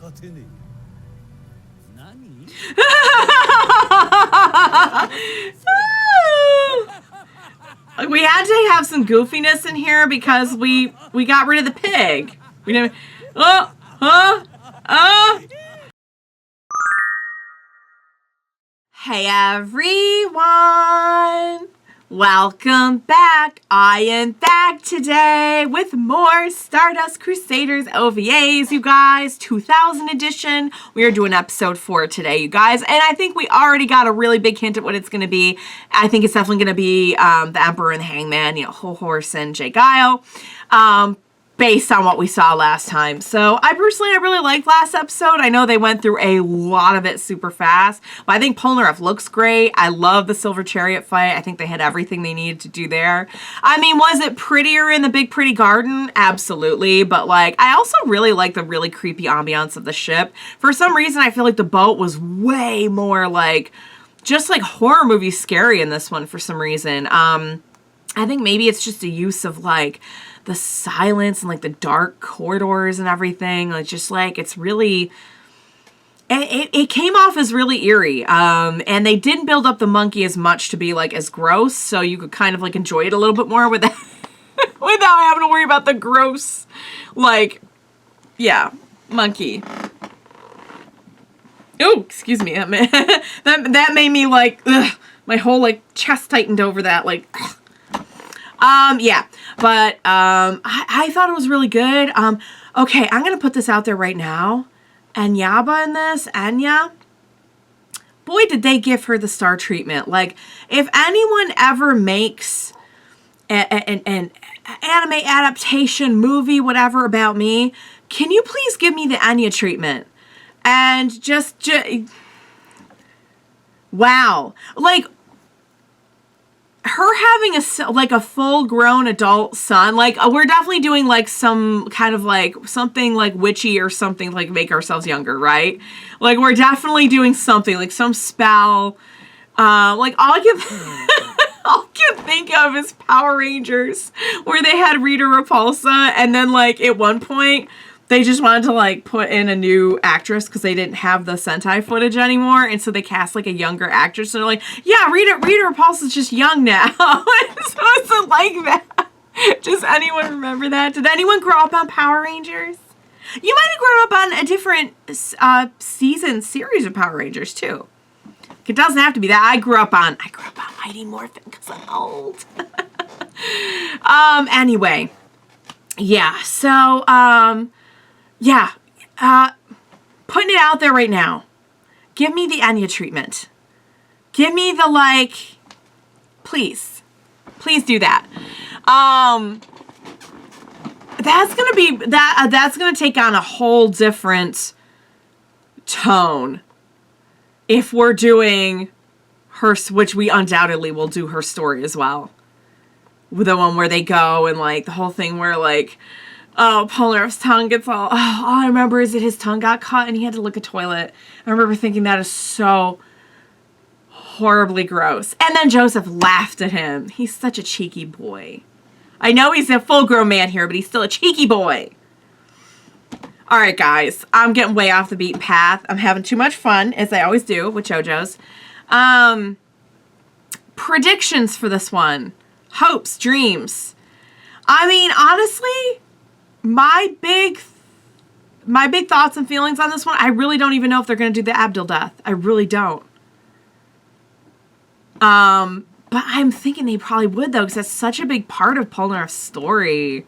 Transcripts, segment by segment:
We had to have some goofiness in here because we got rid of the pig. We didn't. Hey everyone! Welcome back! I am back today with more Stardust Crusaders OVAs, you guys. 2000 edition. We are doing episode 4 today, you guys. And I think we already got a really big hint at what it's going to be. I think it's definitely going to be the Emperor and the Hangman, you know, Whole Horse and Jay Guile. Based on what we saw last time. So I really liked last episode. I know they went through a lot of it super fast, but I think Polnareff looks great. I love the Silver Chariot fight. I think they had everything they needed to do there. I mean, was it prettier in the Big Pretty Garden? Absolutely. But like, I also really like the really creepy ambiance of the ship. For some reason, I feel like the boat was way more like, just like horror movie scary in this one for some reason. I think maybe it's just a use of like, the silence and like the dark corridors and everything. Like just like it's really it came off as really eerie. And they didn't build up the monkey as much to be like as gross, so you could kind of like enjoy it a little bit more without without having to worry about the gross like monkey. Oh, excuse me. That made me like my whole like chest tightened over that like yeah, but I thought it was really good. Okay, I'm going to put this out there right now. Anyaba in this, Anya, boy, did they give her the star treatment. Like, if anyone ever makes an anime adaptation, movie, whatever about me, can you please give me the Anya treatment? And just wow. Like, her having a full-grown adult son, like, we're definitely doing, like, some kind of, like, something, like, witchy or something, like, make ourselves younger, right? Like, we're definitely doing something, like, some spell. Like, all I can think of is Power Rangers, where they had Rita Repulsa, and then, like, at one point, they just wanted to, like, put in a new actress because they didn't have the Sentai footage anymore. And so they cast, like, a younger actress. And they're like, yeah, Rita Repulsa's just young now. So it's like that. Does anyone remember that? Did anyone grow up on Power Rangers? You might have grown up on a different series of Power Rangers, too. It doesn't have to be that. I grew up on Mighty Morphin because I'm old. Anyway. Yeah, so, yeah, putting it out there right now. Give me the Anya treatment. Give me the, like, please do that. That's gonna be, that's gonna take on a whole different tone if we're doing her, which we undoubtedly will do her story as well. The one where they go and, like, the whole thing where, like, oh, Polnareff's tongue gets all I remember is that his tongue got cut and he had to lick a toilet. I remember thinking that is so horribly gross. And then Joseph laughed at him. He's such a cheeky boy. I know he's a full-grown man here, but he's still a cheeky boy. All right, guys. I'm getting way off the beaten path. I'm having too much fun, as I always do with JoJo's. Predictions for this one. Hopes, dreams. I mean, honestly, my big thoughts and feelings on this one, I really don't even know if they're going to do the Avdol death. I really don't. But I'm thinking they probably would, though, because that's such a big part of Polnareff's story.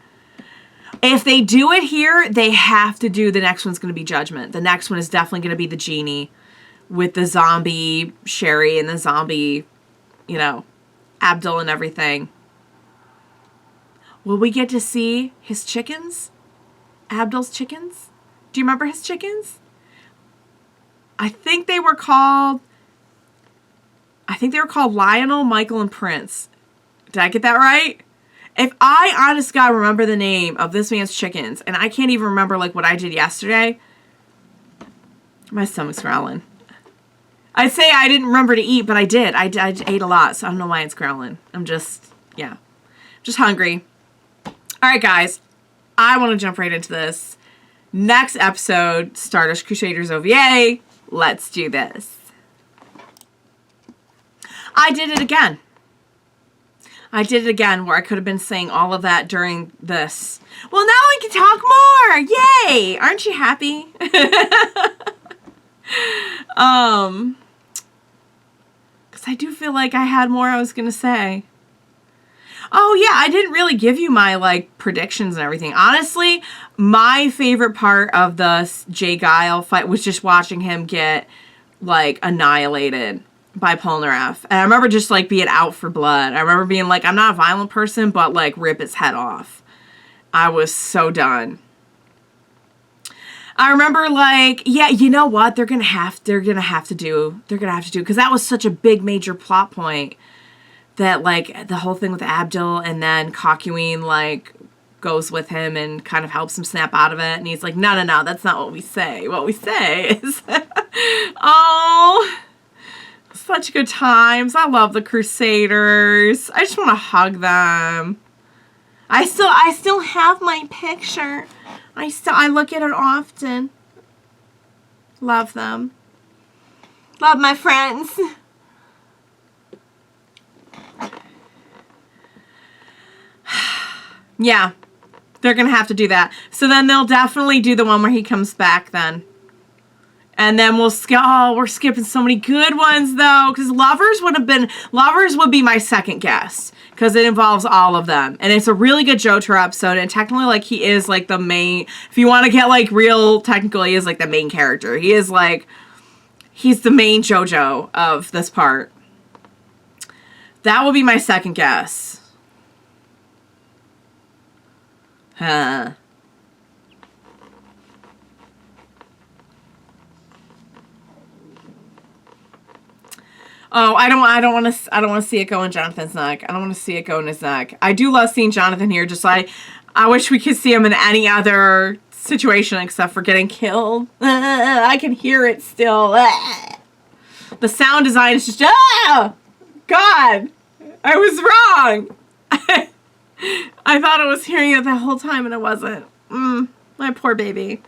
If they do it here, they have to do, the next one's going to be Judgment. The next one is definitely going to be the genie with the zombie Sherry and the zombie, you know, Avdol and everything. Will we get to see his chickens? Avdol's chickens? Do you remember his chickens? I think they were called Lionel, Michael, and Prince. Did I get that right? If I, honest God, remember the name of this man's chickens, and I can't even remember, like, what I did yesterday, my stomach's growling. I'd say I didn't remember to eat, but I did. I ate a lot, so I don't know why it's growling. I'm just, yeah. Just hungry. All right, guys. I want to jump right into this. Next episode, Stardust Crusaders OVA. Let's do this. I did it again. Where I could have been saying all of that during this. Well, now I can talk more. Yay! Aren't you happy? Because I do feel like I had more I was going to say. Oh, yeah, I didn't really give you my, like, predictions and everything. Honestly, my favorite part of the Jay Guile fight was just watching him get, like, annihilated by Polnareff. And I remember just, like, being out for blood. I remember being like, I'm not a violent person, but, like, rip his head off. I was so done. I remember, like, yeah, you know what? They're gonna have to do, because that was such a big, major plot point. That, like, the whole thing with Avdol, and then Cockeween, like, goes with him and kind of helps him snap out of it. And he's like, no, that's not what we say. What we say is, oh, such good times. I love the Crusaders. I just want to hug them. I still have my picture. I look at it often. Love them. Love my friends. Yeah, they're going to have to do that. So then they'll definitely do the one where he comes back then. And then we're skipping so many good ones though, because Lovers would be my second guess, because it involves all of them. And it's a really good Jojo episode, and technically, like, he is, like, the main, if you want to get, like, real technical, he is, like, the main character. He is, like, he's the main Jojo of this part. That will be my second guess. Huh. Oh, I don't want to see it go in Jonathan's neck. I don't want to see it go in his neck. I do love seeing Jonathan here. Just like, I wish we could see him in any other situation except for getting killed. I can hear it still. The sound design is just, God, I was wrong. I thought I was hearing it the whole time and it wasn't. My poor baby.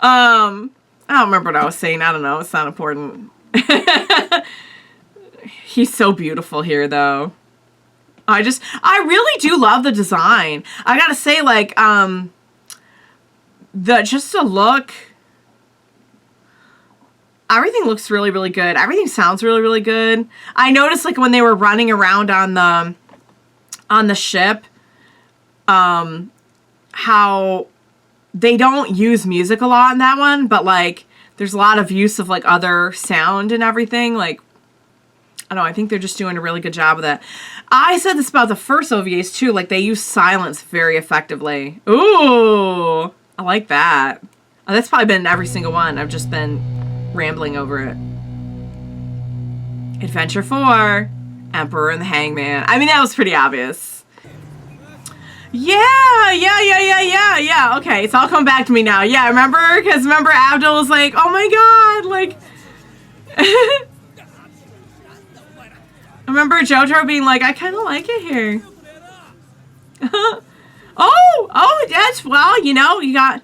I don't remember what I was saying. I don't know. It's not important. He's so beautiful here, though. I really do love the design. I gotta say, like, just the look. Everything looks really, really good. Everything sounds really, really good. I noticed, like, when they were running around on the ship, how they don't use music a lot in that one, but, like, there's a lot of use of, like, other sound and everything. Like, I don't know, I think they're just doing a really good job of that. I said this about the first OVAs, too. Like, they use silence very effectively. Ooh, I like that. Oh, that's probably been in every single one. I've just been rambling over it. Adventure 4, Emperor and the Hangman. I mean, that was pretty obvious. Yeah. Okay, it's all coming back to me now. Yeah, remember? Because remember Avdol was like, oh my god, like... I remember Jojo being like, I kind of like it here. oh, that's, well, you know, you got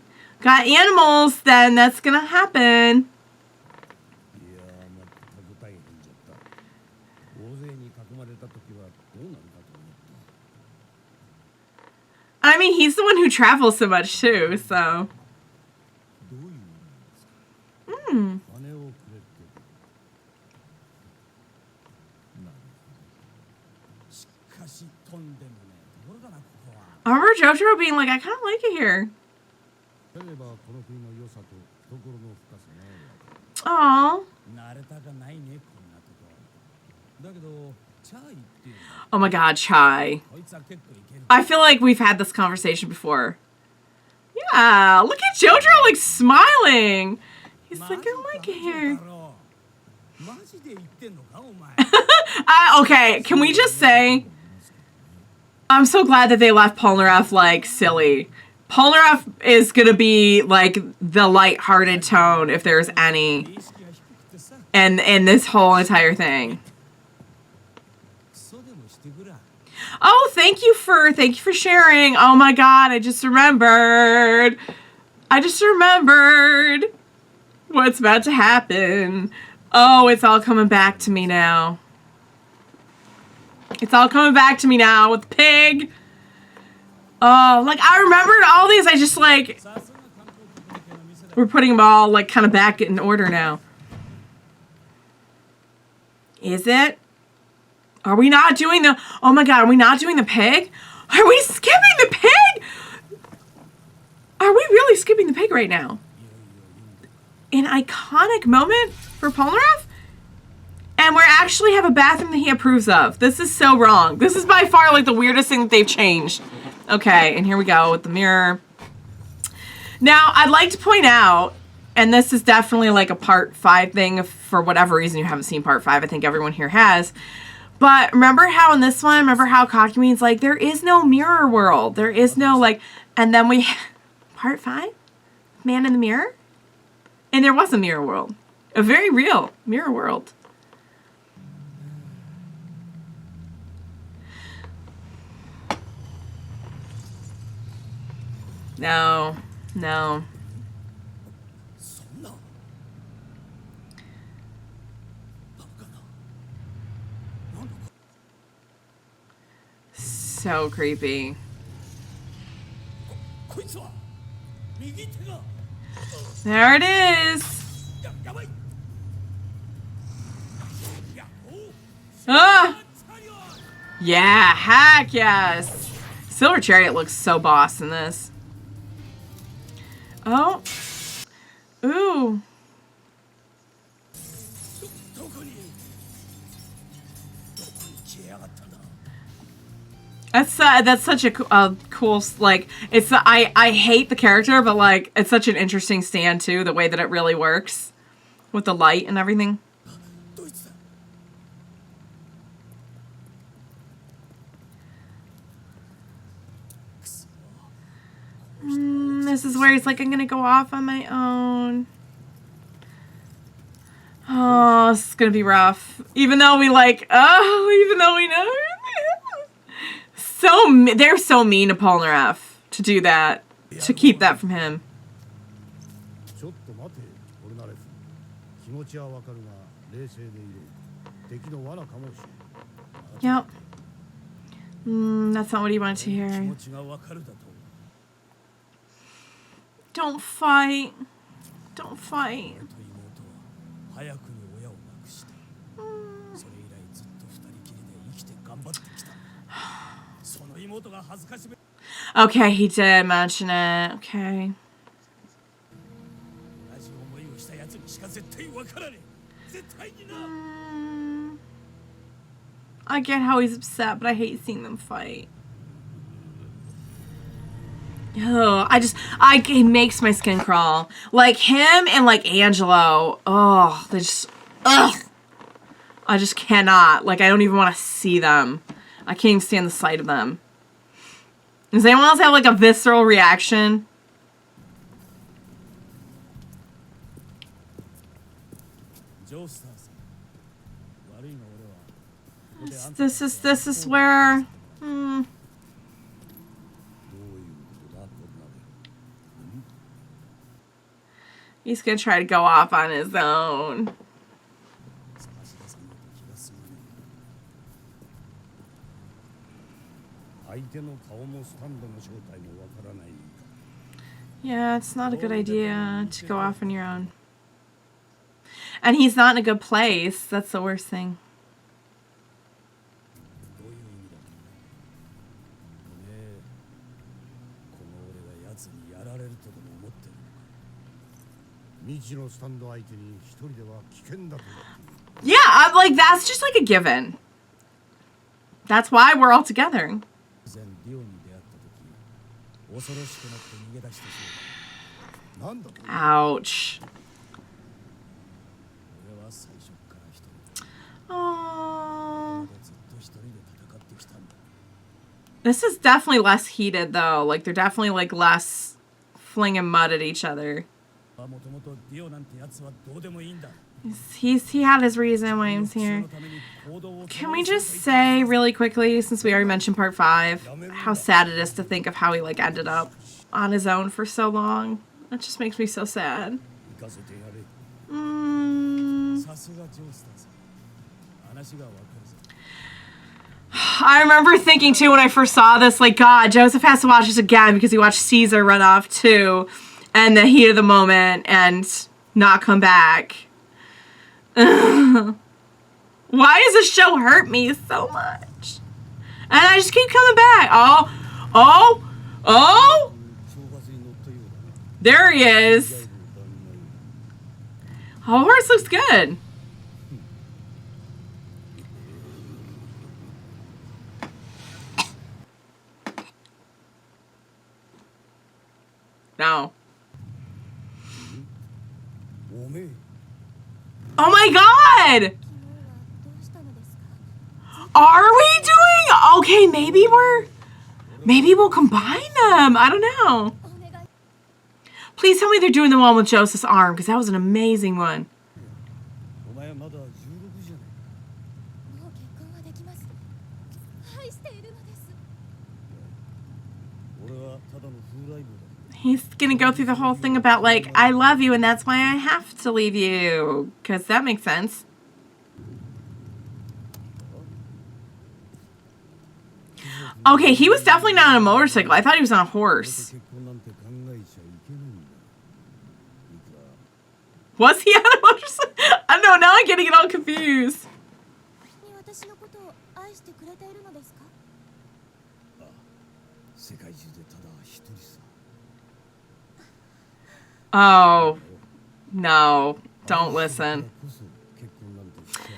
animals, then that's gonna happen. I mean, he's the one who travels so much, too, so. I remember Jojo being like, I kind of like it here. Aww. Oh my god, Chai. I feel like we've had this conversation before. Yeah, look at Jojo, like, smiling. He's like, I like it here. Okay, can we just say, I'm so glad that they left Polnareff, like, silly. Polnareff is gonna be, like, the light-hearted tone, if there's any, and in this whole entire thing. Oh, thank you for sharing. Oh my god, I just remembered. I just remembered what's about to happen. Oh, it's all coming back to me now. It's all coming back to me now with the pig. Oh, like, I remembered all these. I just, like, we're putting them all, like, kind of back in order now. Is it? Are we not doing the... Oh, my God. Are we not doing the pig? Are we skipping the pig? Are we really skipping the pig right now? An iconic moment for Polnareff? And we actually have a bathroom that he approves of. This is so wrong. This is by far, like, the weirdest thing that they've changed. Okay, and here we go with the mirror. Now, I'd like to point out, and this is definitely, like, a part 5 thing. If for whatever reason you haven't seen part 5. I think everyone here has. But remember how in this one, remember how Kakumin's like, there is no mirror world. There is no, like, and then we... Part 5? Man in the Mirror? And there was a mirror world. A very real mirror world. No. No. So creepy. There it is. Ah! Yeah, heck yes. Silver Chariot looks so boss in this. Oh. Ooh. That's such a cool, like, it's, I hate the character, but, like, it's such an interesting stand, too, the way that it really works with the light and everything. This is where he's like, I'm gonna go off on my own. Oh, this is gonna be rough. Even though we, like, even though we know. They're so mean to Polnareff to do that, to keep that from him. Yep. That's not what he wanted to hear. Don't fight. Don't fight. Okay, he did mention it. Okay. I get how he's upset, but I hate seeing them fight. Oh, it makes my skin crawl. Like him and like Angelo. Oh, they just, ugh. I just cannot. Like, I don't even want to see them. I can't even stand the sight of them. Does anyone else have like a visceral reaction? This is where. He's gonna try to go off on his own. Yeah, it's not a good idea to go off on your own. And he's not in a good place. That's the worst thing. Yeah, I'm like, that's just like a given. That's why we're all together. Ouch. Oh. This is definitely less heated though. Like they're definitely like less flinging mud at each other. He had his reason why he was here. Can we just say really quickly, since we already mentioned part 5, how sad it is to think of how he like ended up on his own for so long. That just makes me so sad. Mm. I remember thinking too when I first saw this, like, God, Joseph has to watch this again because he watched Caesar run off too, and the heat of the moment and not come back. Why does this show hurt me so much? And I just keep coming back. Oh! There he is. Oh, horse looks good. No. Oh my God! Are we doing? Okay, maybe we'll combine them. I don't know. Please tell me they're doing the one with Joseph's arm, because that was an amazing one. He's gonna go through the whole thing about, like, I love you and that's why I have to leave you. Because that makes sense. Okay, he was definitely not on a motorcycle. I thought he was on a horse. Was he on a motorcycle? I don't know, now I'm getting it all confused. Oh, no, don't listen.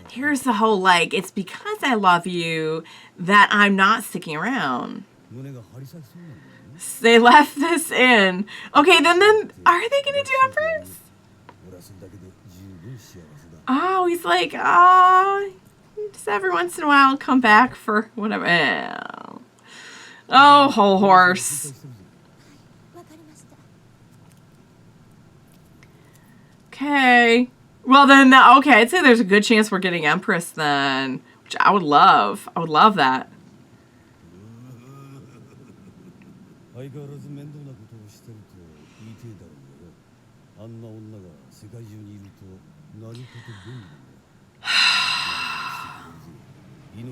Here's the whole, like, it's because I love you that I'm not sticking around. They left this in. Okay, then are they going to do Empress? Oh, he's like, oh, just every once in a while come back for whatever. Oh, whole horse. Okay. Well, then, okay, I'd say there's a good chance we're getting Empress then, which I would love. I would love that.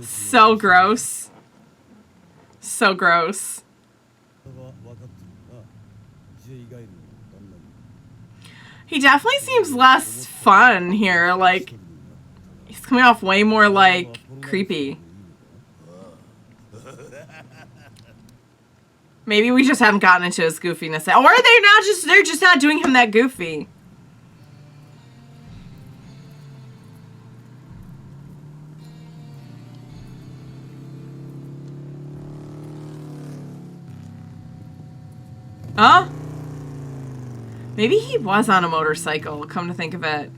So gross. So gross. He definitely seems less fun here. Like, he's coming off way more, like, creepy. Maybe we just haven't gotten into his goofiness. Or they're just not doing him that goofy. Huh? Maybe he was on a motorcycle, come to think of it.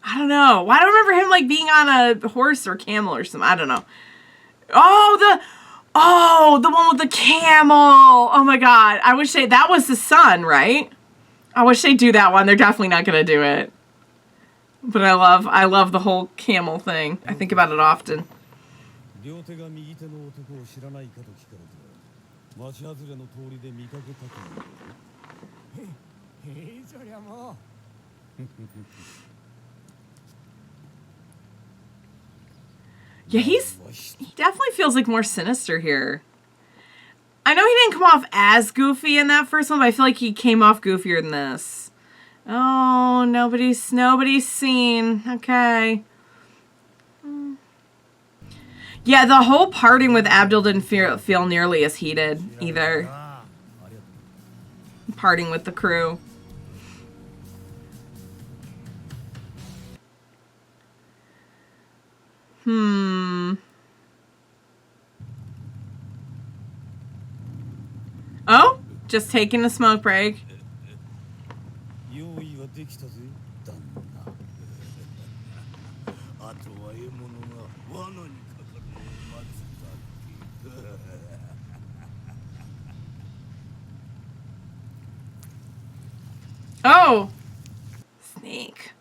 I don't know. Well, I don't remember him, like, being on a horse or camel or something. I don't know. Oh, the one with the camel. Oh, my God. I wish that was the son, right? I wish they'd do that one. They're definitely not going to do it. But I love the whole camel thing. I think about it often. Yeah, he definitely feels like more sinister here. I know he didn't come off as goofy in that first one, but I feel like he came off goofier than this. Oh, nobody's seen. Okay. Yeah, the whole parting with Avdol didn't feel nearly as heated either. Parting with the crew. Oh, just taking a smoke break. Oh, snake.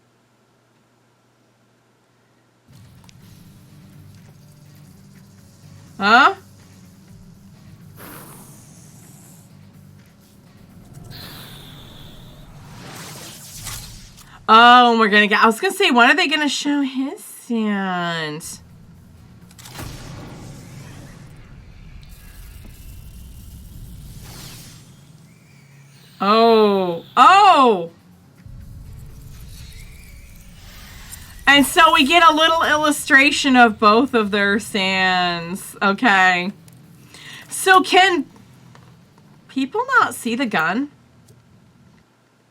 Huh? Oh, we're gonna get. I was gonna say, when are they gonna show his sand? Oh, oh. And so we get a little illustration of both of their sands. Okay. So can people not see the gun?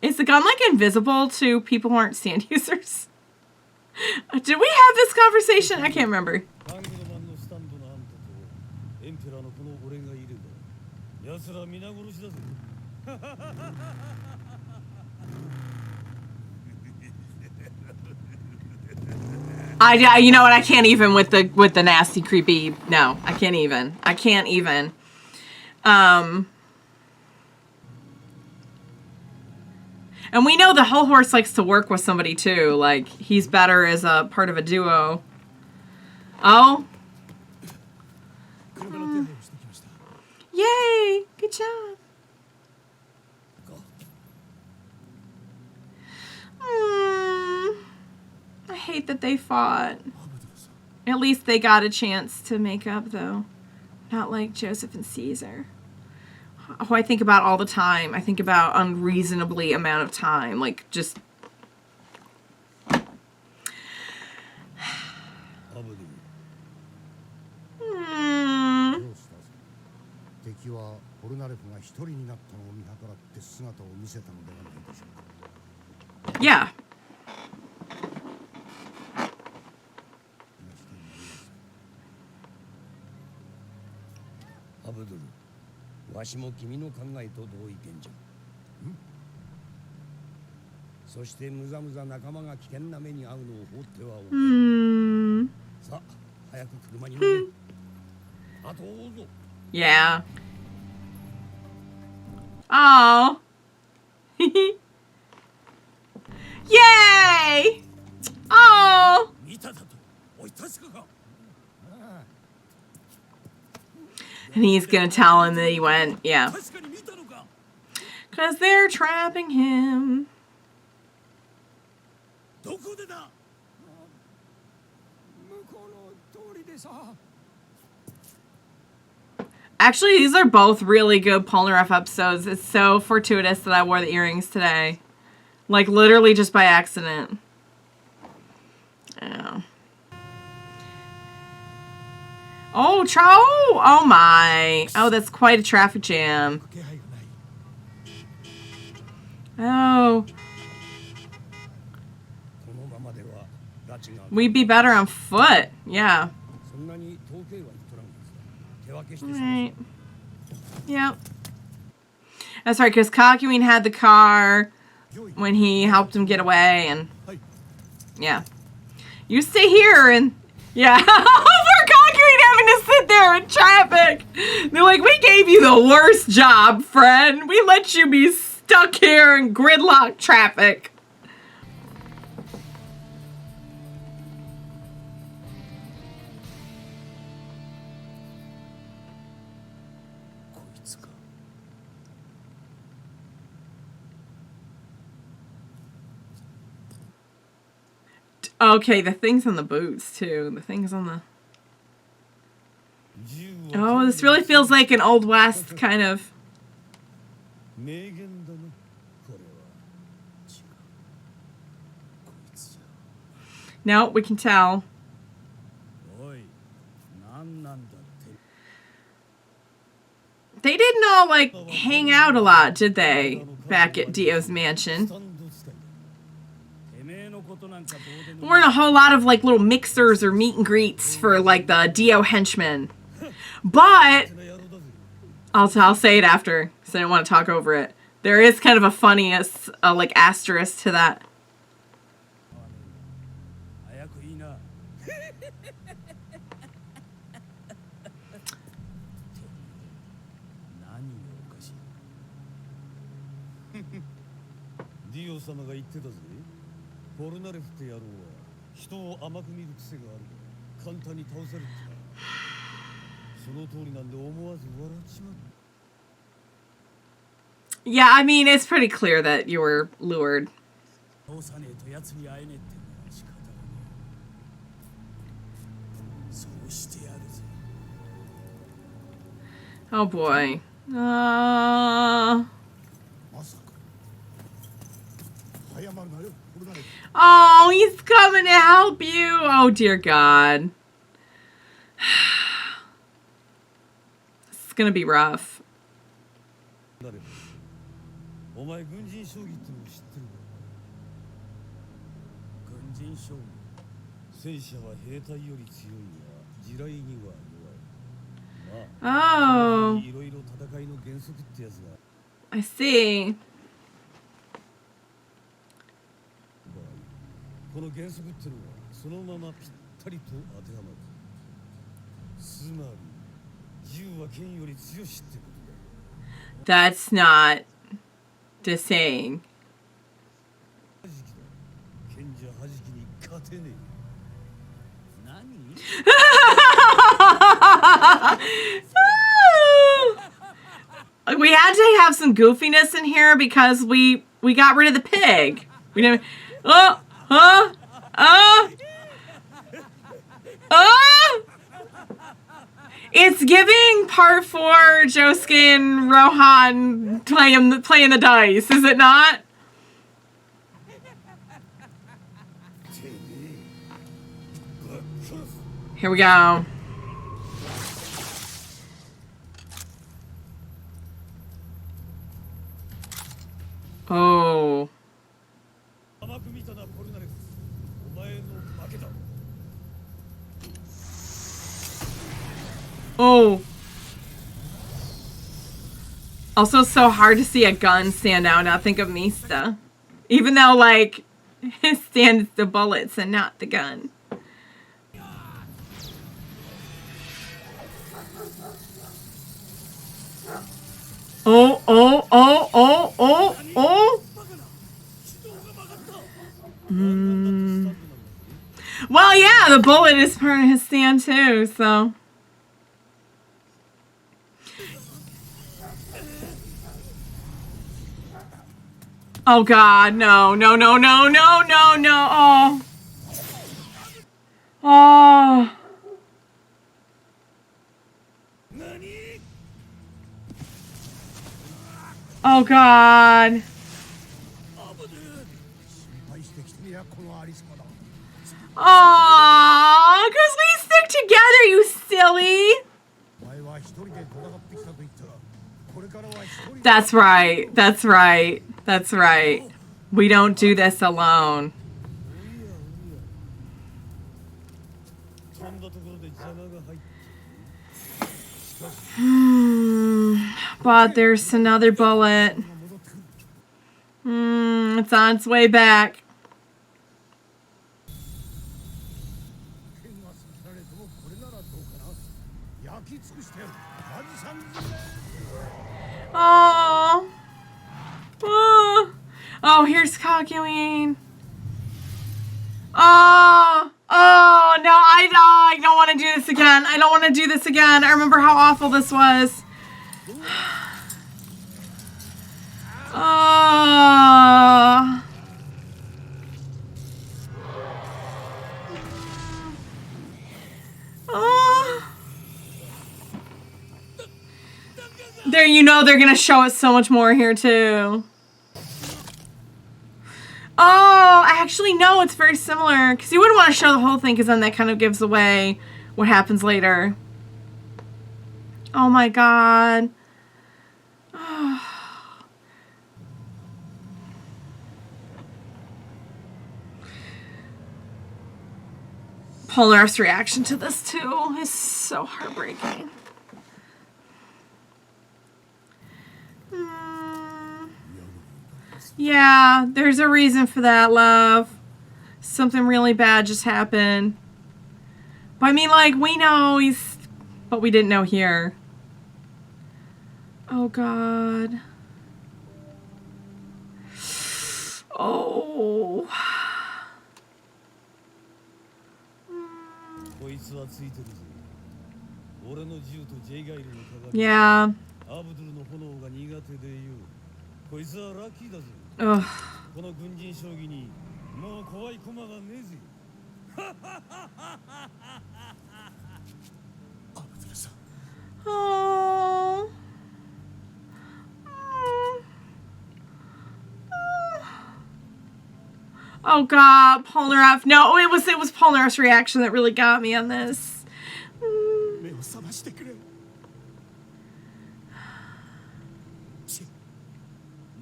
Is the gun like invisible to people who aren't sand users? Did we have this conversation? I can't remember. You know what? I can't even with the nasty, creepy. No, I can't even. I can't even. And we know the whole horse likes to work with somebody too. Like, he's better as a part of a duo. Oh. Yay! Good job. I hate that they fought. At least they got a chance to make up, though. Not like Joseph and Caesar. Who I think about all the time. I think about unreasonably amount of time. Like, just... Yeah. Avdol, わしも君の考えと同意見じゃ。そしてむざむざ仲間が危険な目に遭うのを放ってはおけん。さあ、早く車に乗れ。あとを追うぞ。Yeah. Oh. Yay! Oh. And he's gonna tell him that he went, yeah. Because they're trapping him. Actually, these are both really good Polnareff episodes. It's so fortuitous that I wore the earrings today. Like, literally just by accident. Oh. Oh, oh my. Oh, that's quite a traffic jam. Oh. We'd be better on foot. Yeah. Right. Yep. That's right, because Kakyoin had the car when he helped him get away, and yeah. You stay here, and yeah. Poor Kakyoin having to sit there in traffic. They're like, we gave you the worst job, friend. We let you be stuck here in gridlock traffic. Okay, the things on the boots, too. The things on the... Oh, this really feels like an Old West kind of... No, we can tell. They didn't all, like, hang out a lot, did they? Back at Dio's mansion. There weren't a whole lot of, like, little mixers or meet and greets for, like, the Dio henchmen. But, I'll say it after, because I don't want to talk over it. There is kind of a funniest, like, asterisk to that. Yeah, I mean, it's pretty clear that you were lured. どうさねえと奴に会えねえってんなら仕方がねえ。そうしてやるぜ。 Oh boy. まさか早まるなよ。これだね。 Oh, he's coming to help you. Oh dear God. This is gonna be rough. お前軍人将棋ってのを知ってるか。軍人将棋、戦車は兵隊より強いが地雷には弱い。まあ、 Oh, いろいろ戦いの原則ってやつが I see. この原則ってのはそのままぴったりと当てはまる。つまり銃は剣より強しってことだ。 That's not the saying. 賢者はじきに勝てねえ。何？ We had to have some goofiness in here because we got rid of the pig. We didn't. Oh, It's giving part 4 Josuke and Rohan playing the dice, is it not? Here we go. Oh. Oh. Also so hard to see a gun stand out, not think of Mista. Even though, like, it stands the bullets and not the gun. Oh, oh, oh, oh, oh, oh. Well, yeah, the bullet is part of his stand too, so. Oh God, no, no, no, no, no, no, no, oh. Oh. Oh God. Aww, because we stick together, you silly. That's right, that's right, that's right. We don't do this alone. But there's another bullet. It's on its way back. Oh. Oh. Oh, here's Kakuin. Oh. Oh, no, I don't want to do this again. I don't want to do this again. I remember how awful this was. Oh. Oh. There, you know they're gonna show us so much more here too. Oh, actually no, it's very similar. Because you wouldn't want to show the whole thing because then that kind of gives away what happens later. Oh my God. Polnareff's reaction to this too is so heartbreaking. Yeah, there's a reason for that, love. Something really bad just happened. But I mean, like, we know he's... But we didn't know here. Oh, God. Oh. Yeah. Ugh. この軍人将棋にもう怖い駒がねえぜ。アブドゥルさん。Oh. Oh God, Polnareff. No, it was Polnareff's reaction that really got me on this. 目を覚ましてくれ。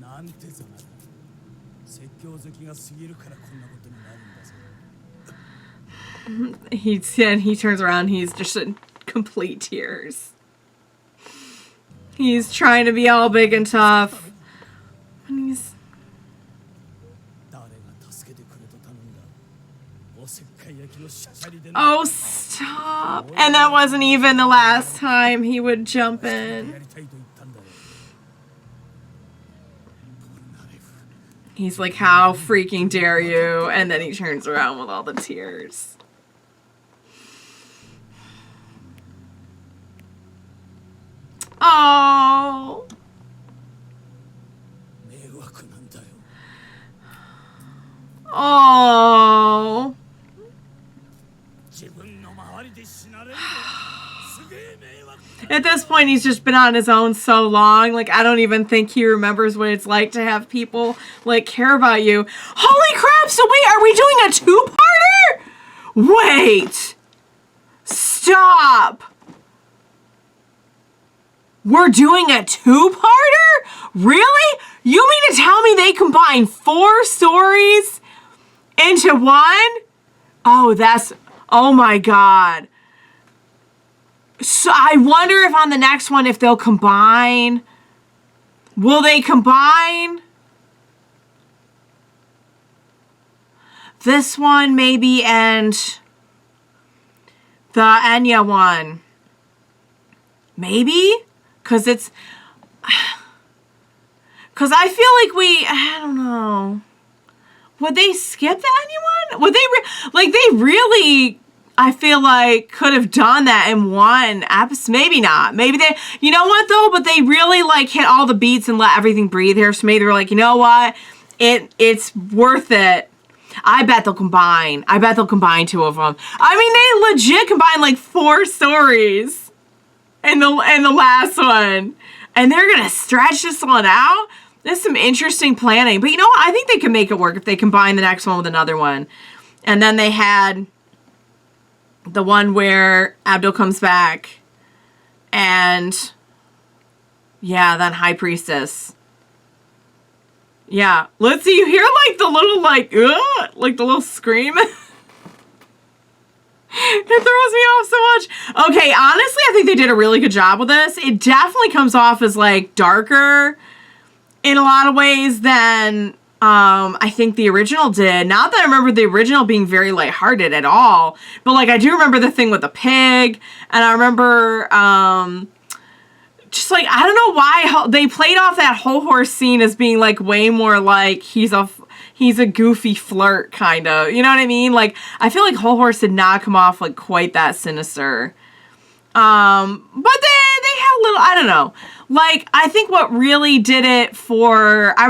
なんてざまだ。説教好きが過ぎるからこんなことになるんだぞ。He turns around. He's just in complete tears. He's trying to be all big and tough. And he's... Oh, stop. And that wasn't even the last time he would jump in. He's like, how freaking dare you? And then he turns around with all the tears. Oh. Oh. At this point, he's just been on his own so long. Like, I don't even think he remembers what it's like to have people, like, care about you. Holy crap! So wait, are we doing a two-parter? Wait! Stop! We're doing a two-parter? Really? You mean to tell me they combine 4 stories into one? Oh, that's... Oh my God. So I wonder if on the next one, if they'll combine. Will they combine? This one maybe and the Enya one. Maybe? Because it's... Because I feel like I don't know. Would they skip the Enya one? Would they... they really... I feel like could have done that in one episode. Maybe not. Maybe they, you know what though? But they really like hit all the beats and let everything breathe here. So maybe they were like, you know what? It's worth it. I bet they'll combine. I bet they'll combine 2 of them. I mean, they legit combined like 4 stories in the last one. And they're going to stretch this one out? There's some interesting planning. But you know what? I think they can make it work if they combine the next one with another one. And then they had... the one where Avdol comes back and yeah, then High Priestess. Yeah, let's see, you hear like the little like the little scream. It throws me off so much. Okay, honestly, I think they did a really good job with this. It definitely comes off as like darker in a lot of ways than I think the original did. Not that I remember the original being very lighthearted at all, but like I do remember the thing with the pig, and I remember just like I don't know why they played off that whole horse scene as being like way more like he's a goofy flirt kind of, you know what I mean? Like I feel like whole horse did not come off like quite that sinister. But they had a little, I don't know. Like I think what really did it for I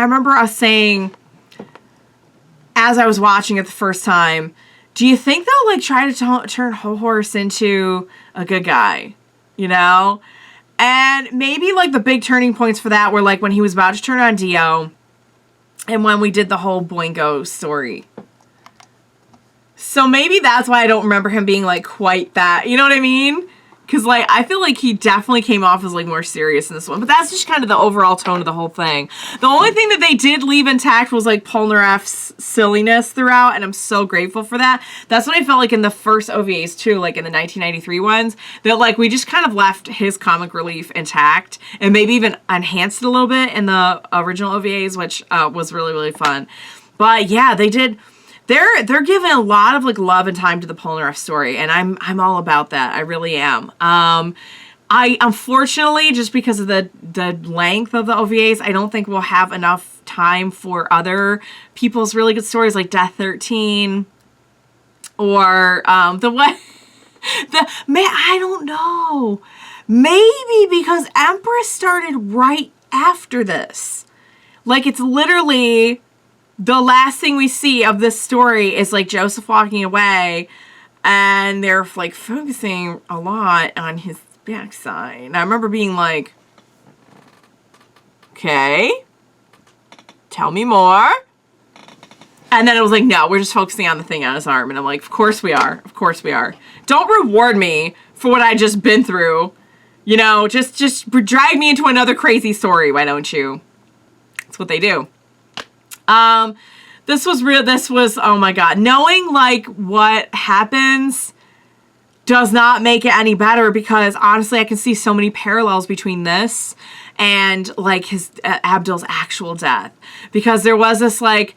remember us saying, as I was watching it the first time, do you think they'll, like, try to turn Whole Horse into a good guy? You know? And maybe, like, the big turning points for that were, like, when he was about to turn on Dio and when we did the whole Boingo story. So maybe that's why I don't remember him being, like, quite that. You know what I mean? Because, like, I feel like he definitely came off as, like, more serious in this one. But that's just kind of the overall tone of the whole thing. The only thing that they did leave intact was, like, Polnareff's silliness throughout. And I'm so grateful for that. That's what I felt like in the first OVAs, too. Like, in the 1993 ones. That, like, we just kind of left his comic relief intact. And maybe even enhanced it a little bit in the original OVAs. Which was really, really fun. But, yeah, they did... They're giving a lot of like love and time to the Polnareff story, and I'm all about that. I really am. I unfortunately, just because of the length of the OVAs, I don't think we'll have enough time for other people's really good stories like Death 13 or I don't know. Maybe because Empress started right after this. Like, it's literally the last thing we see of this story is, like, Joseph walking away, and they're, like, focusing a lot on his backside. And I remember being like, okay, tell me more. And then it was like, no, we're just focusing on the thing on his arm. And I'm like, of course we are. Of course we are. Don't reward me for what I just been through. You know, just drag me into another crazy story. Why don't you? That's what they do. This was real. This was, oh my God. Knowing, like, what happens does not make it any better, because honestly, I can see so many parallels between this and, like, his Avdol's actual death. Because there was this, like,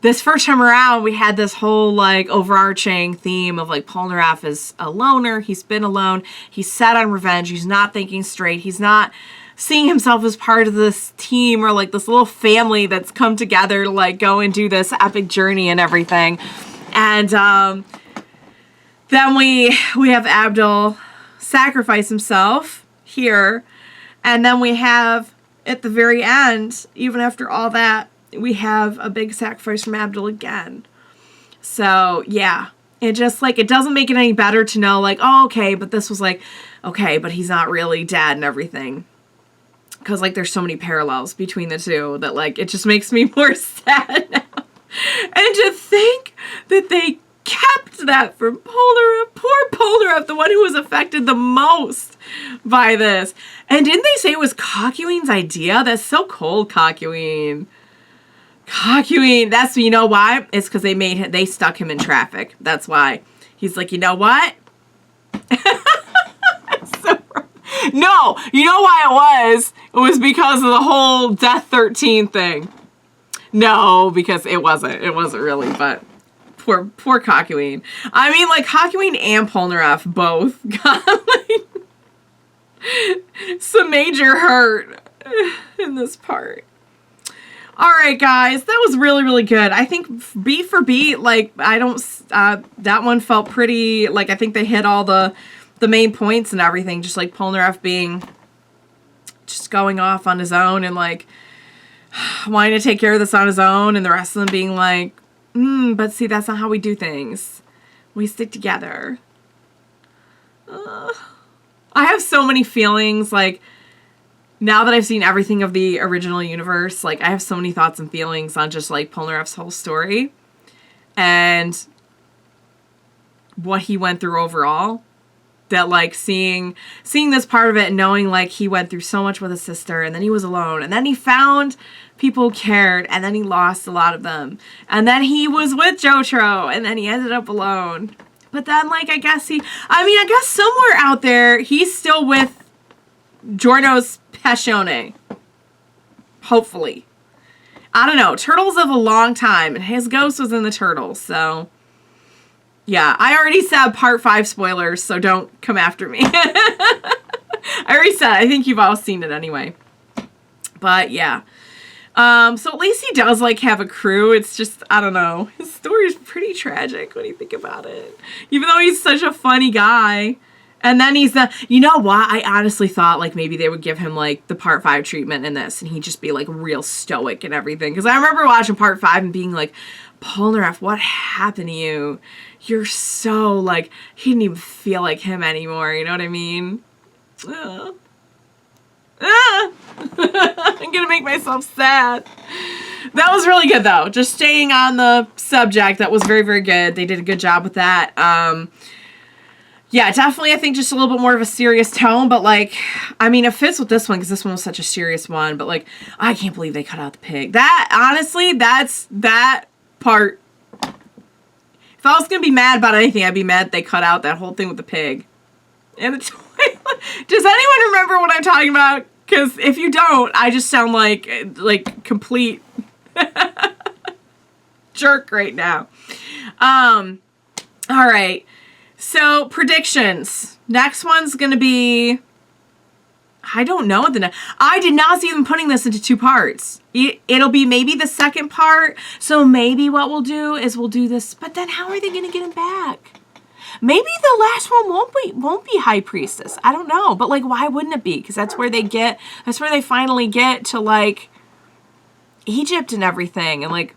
this first time around, we had this whole, like, overarching theme of, like, Polnareff is a loner. He's been alone. He's set on revenge. He's not thinking straight. He's not seeing himself as part of this team or, like, this little family that's come together to, like, go and do this epic journey and everything. And then we have Avdol sacrifice himself here. And then we have, at the very end, even after all that, we have a big sacrifice from Avdol again. So, yeah. It just, like, it doesn't make it any better to know, like, oh, okay, but this was, like, okay, but he's not really dead and everything. Because, like, there's so many parallels between the two that, like, it just makes me more sad now. And to think that they kept that from Polnareff. Poor Polnareff, the one who was affected the most by this. And didn't they say it was Cockeween's idea? That's so cold, Cockeween. Cockeween, that's, you know why? It's because they stuck him in traffic. That's why. He's like, you know what? So, no, you know why it was? It was because of the whole Death 13 thing. No, because it wasn't. It wasn't really, but poor Cockeween. I mean, like, Cockeween and Polnareff both got, like, some major hurt in this part. All right, guys, that was really, really good. I think beat for beat, like, that one felt pretty, like, I think they hit all the main points and everything, just, like, Polnareff being, just going off on his own and, like, wanting to take care of this on his own, and the rest of them being like, but see, that's not how we do things. We stick together. I have so many feelings, like, now that I've seen everything of the original universe, like, I have so many thoughts and feelings on just, like, Polnareff's whole story and what he went through overall. That, like, seeing this part of it and knowing, like, he went through so much with his sister, and then he was alone, and then he found people who cared, and then he lost a lot of them, and then he was with Jojo, and then he ended up alone. But then, like, I guess somewhere out there, he's still with Giorno's Passione. Hopefully. I don't know. Turtles live a long time, and his ghost was in the turtles, so yeah. I already said part 5 spoilers, so don't come after me. I already said it. I think you've all seen it anyway. But yeah. So at least he does, like, have a crew. It's just, I don't know. His story is pretty tragic when you think about it. Even though he's such a funny guy. And then he's you know what? I honestly thought, like, maybe they would give him, like, the part 5 treatment in this, and he'd just be, like, real stoic and everything. Because I remember watching part 5 and being like, Polnareff, what happened to you? You're so, like, he didn't even feel like him anymore. You know what I mean? I'm gonna make myself sad. That was really good, though. Just staying on the subject, that was very, very good. They did a good job with that. Yeah, definitely, I think just a little bit more of a serious tone, but, like, I mean, it fits with this one because this one was such a serious one, but, like, I can't believe they cut out the pig. That, honestly, that part. If I was going to be mad about anything, I'd be mad they cut out that whole thing with the pig. And the toilet. Does anyone remember what I'm talking about? Because if you don't, I just sound like complete jerk right now. All right. So, predictions. Next one's going to be, I don't know. I did not see them putting this into 2 parts. It'll be maybe the second part. So maybe what we'll do is we'll do this. But then how are they going to get him back? Maybe the last one won't be High Priestess. I don't know. But, like, why wouldn't it be? Because that's where they finally get to, like, Egypt and everything. And like,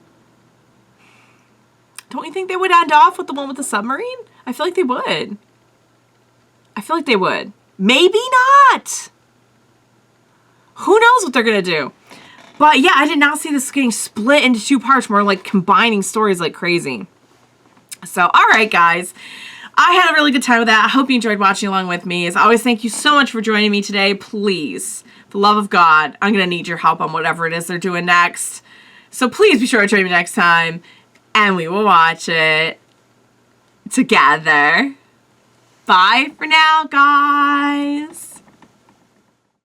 don't you think they would end off with the one with the submarine? I feel like they would. I feel like they would. Maybe not. Who knows what they're going to do? But yeah, I did not see this getting split into 2 parts, more like combining stories like crazy. So, all right, guys. I had a really good time with that. I hope you enjoyed watching along with me. As always, thank you so much for joining me today. Please, for the love of God, I'm going to need your help on whatever it is they're doing next. So please be sure to join me next time, and we will watch it together. Bye for now, guys.